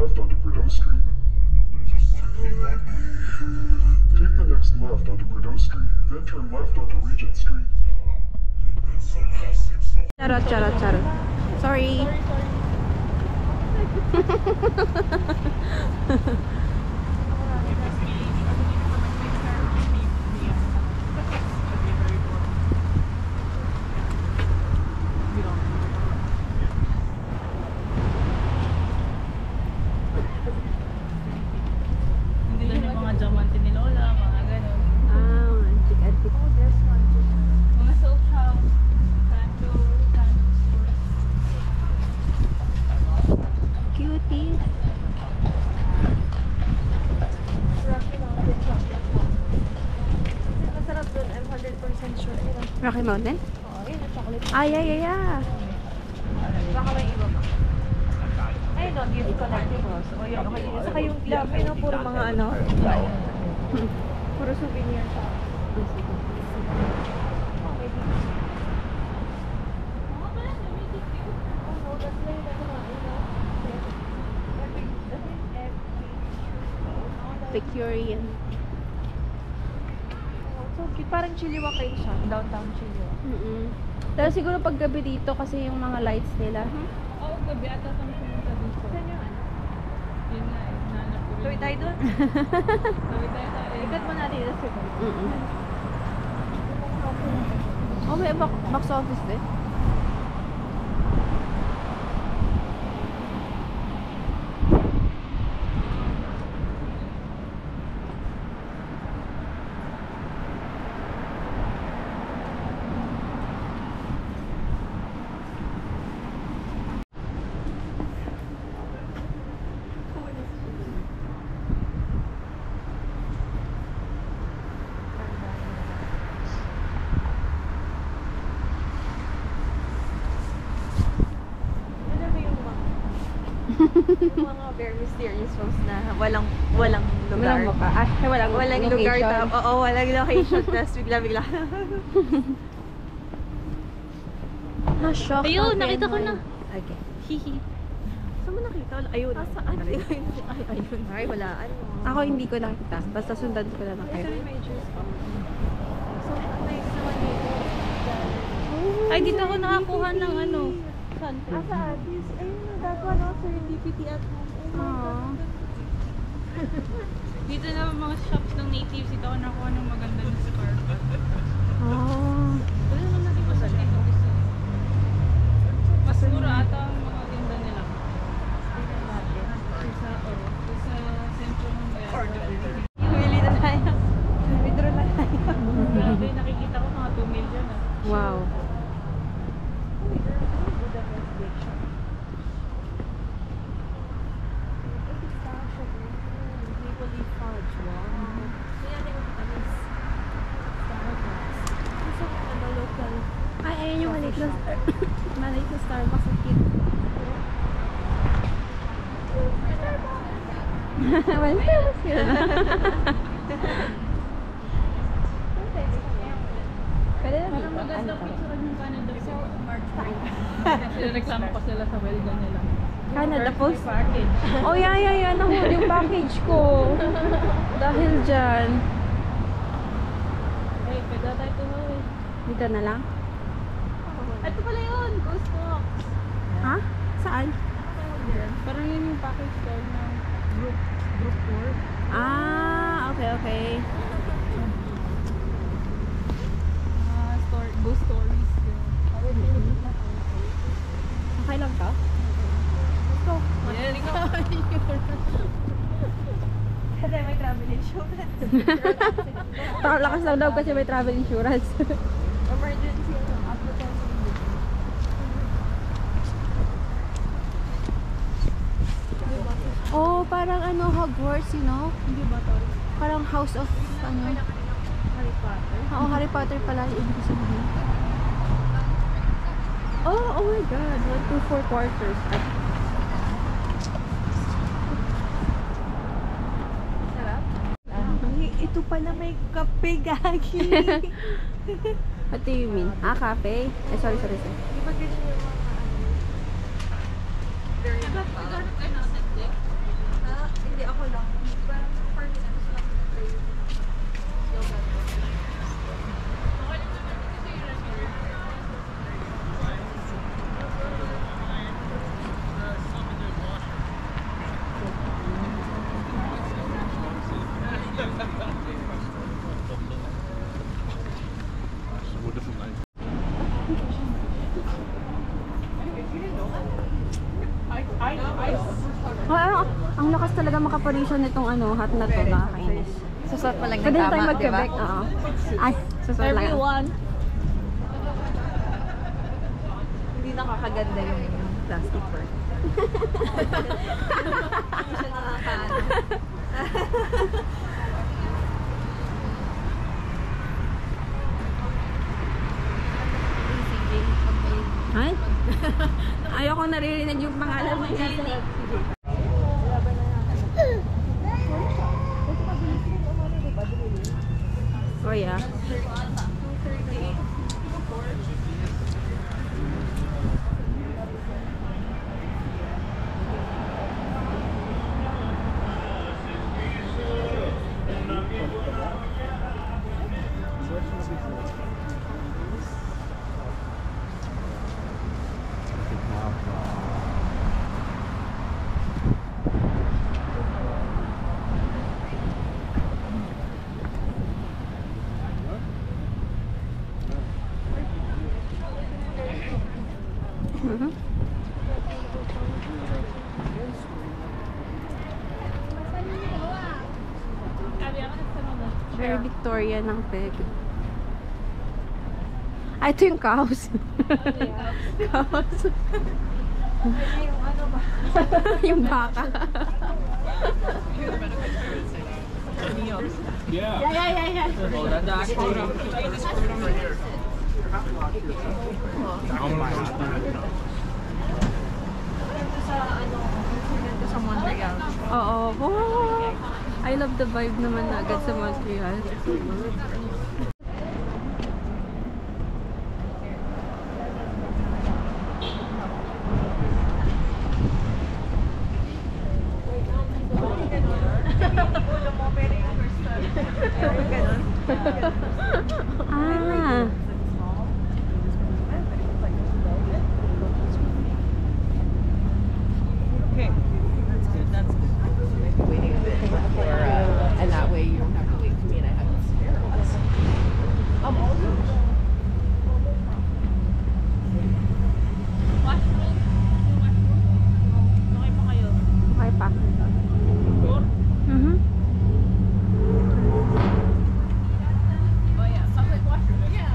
left onto Prideaux Street. Take the next left onto Prideaux Street, then turn left onto Regent Street. Charot, charot, charot. Sorry. Rocky Mountain? Oo, yun ang chocolate. Ay, ay, ay, ay. Baka may iba pa. Ay, no, gift collectibles. O yun, okay. Saka yung dami, no, puro mga ano. Puro souvenir siya. Victorian. So cute. Parang Chiliwakay siya. Downtown Chiliwakay. Pero siguro pag gabi dito kasi yung mga lights nila. Oo, gabi ata kami pumunta dito. Saan yun? Yun nga eh, nanap ko rin. Tuwi tayo doon. Tuwi tayo tayo. Ikat mo natin yung sir. Oh, may box office din. Yung mga very mysterious ones na walang lugar. Walang mapa. Walang lugar. Oo, walang location. Tapos bigla-bigla. Na-shock. Ayun, nakita ko na. Okay. Hihi. Saan mo nakita? Ayun. Saan? Ayun. Ay, wala. Ano? Ako hindi ko nakita. Basta sundan ko na lang Ito kayo. rin majors pa. So, nice naman dito. Ay, dito ako nakakuha ng ano. Saan? Saan? Ayun na, that one also serendipity at home. Oh my God. Dito na mga shops ng natives. Dito ako nakakuha ng maganda na scarf. Oh. Wala naman natin masal. Ito gusto. Mas mura ata ang mga tinda nila. Sa sentro ng bayan. Bili na tayo. Withdraw na tayo. Grabe, nakikita ko mga 2 million ah. Wow. Budapest Lake Shore. Maple leaf fudge. Wow. Kaya natin kung tamis. Starbucks. Gusto ko ano, local. Ay, ayun yung maliit na maliit na Starbucks. Ang cute. Well, Starbucks yun. Pwede na Parang dito. maganda Ano picture ng Canada sa March 3. Kasi reklamo pa sila sa welga nila. Canada First Post. package. Oh, yeah. Nahuli yung package ko. Dahil dyan. Hey, pwede tayo tumawin. Dito na lang? Ito pala yun, Ghost Box. Ha? Saan? Parang yun yung package ko ng group tour. Ah, okay. Ghost stories. Okay lang to? Let's go. Yeah, Kasi may travel insurance. Lakas lang daw kasi may travel insurance. Emergency applicant. Oh, parang ano, Hogwarts, you know? Hindi ba ito? Parang House of, ano? Harry Potter. Oo, Harry Potter pala yung ibig sabihin. Oh my God. 1, 2, 4 quarters. Ay, Sarap. Ito pala may kape, gagi. what do you mean? Ah, cafe? Eh, sorry. Di ba ganyan yung mga ano? Very Nagano kayo na authentic? Ang lakas talaga makaparisyon nitong ano, hat na to, nakakainis. Susot pa lang ng Pwede na tayo tama, di ba? mag-Quebec, oo. Ay, susunod lang. Everyone. Hindi nakakaganda yung plastic bird. Hindi siya nakakaano. Ay? Ayoko naririnig yung pangalan mo. Oh yeah. Very Victoria ng peg. Ah, ito yung cows. Cows. Yung baka. Yeah. Oh, that's actually Sa Montreal. Oo. Oh, I love the vibe naman na agad sa Montreal. Ah. okay. That's good. That's good. Waiting a bit for, and that way you don't have to wait for me and I have to spare us. Washroom. Yung washroom. Okay pa kayo? Okay pa. Sure? Mhm. Oh yeah. Public washroom. Yeah.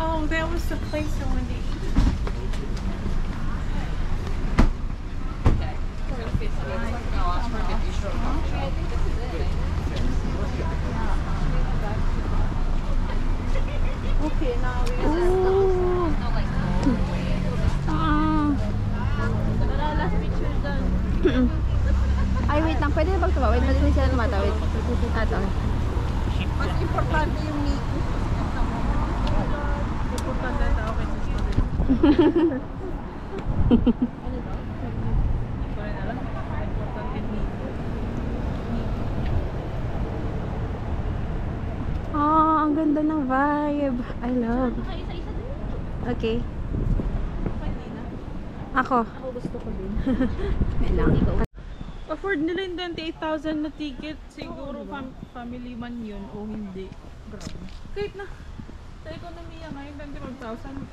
Oh, that was the place I wanted to eat. Okay, now we Ooh. Ah. Last picture done. Ay, wait lang. Pwede na bang tumawid? Pwede na sila tumatawid. Ato. mas importante yung meat. Importante na ako kay sister. Hindi ko rin alam. Importante meat. Ah, ang ganda ng vibe. I love. Okay. Ako. Ako gusto ko din. Wait lang. Afford nila yung 28,000 na ticket. Siguro family man yun o hindi. Grabe. Kahit na sa ekonomiya ngayon, 25,000.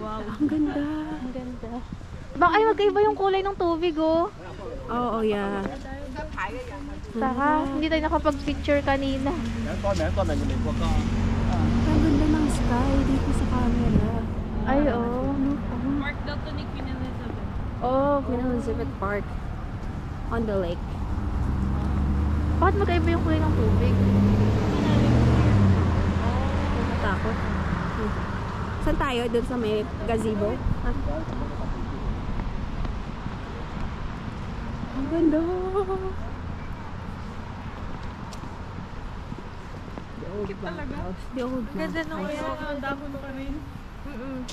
Wow. Ang ganda. Ang ganda. Baka ay magkaiba yung kulay ng tubig, oh. Oo, yeah. Saka, hindi tayo nakapag-picture kanina. Ang ganda ng sky dito sa camera. Ay, oh. Park daw to ni Queen Elizabeth. Oh, Queen Elizabeth Park. On the lake. Bakit magkaiba yung kulay ng tubig? Takot. Saan tayo? Doon sa may gazebo? Ah. Ang ganda. old Cute bank talaga. house. The old Ganda bank nung house. kaya. Ang dahon pa rin.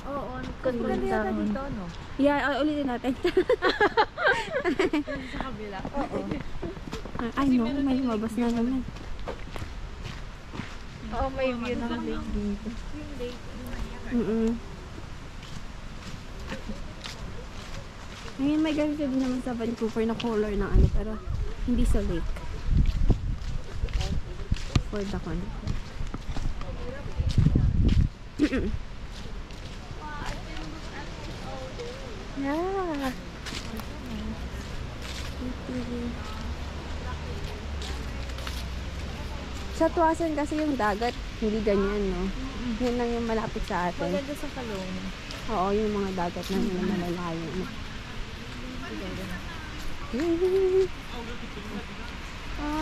Oo. Ganda Ganda yata yun. dito, no? Yeah, ulitin natin. Sa kabila. Oo. Ay no, may lumabas na naman. Oo, may view ng lake dito. Ngayon may ganito din naman sa Vancouver na color ng ano, pero hindi sa lake. For the con. Yeah. Sa Tuasan kasi yung dagat, hindi ganyan, no? Yun lang yung malapit sa atin. Maganda sa Kalong. Oo, yung mga dagat na yun na malalayo.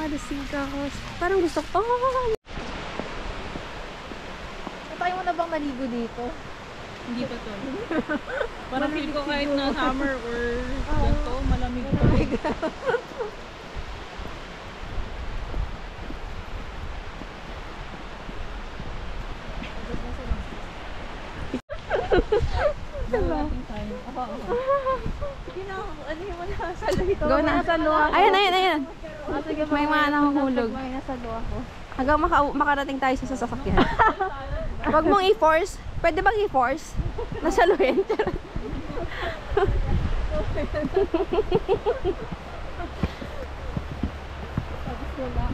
The seagulls. Parang gusto ko. Tayo mo na bang naligo dito? Hindi pa to. Parang feel ko kahit na summer or ganito, malamig pa. Sige na, ano yung mga salo ito? Go na. Ayan, ayan, ayan. Sige, May mga nahuhulog. May nasalo ako. Hanggang makarating tayo sa sasakyan. Huwag mong i-force. Pwede bang i-force? Nasaluhin. Tapos wala.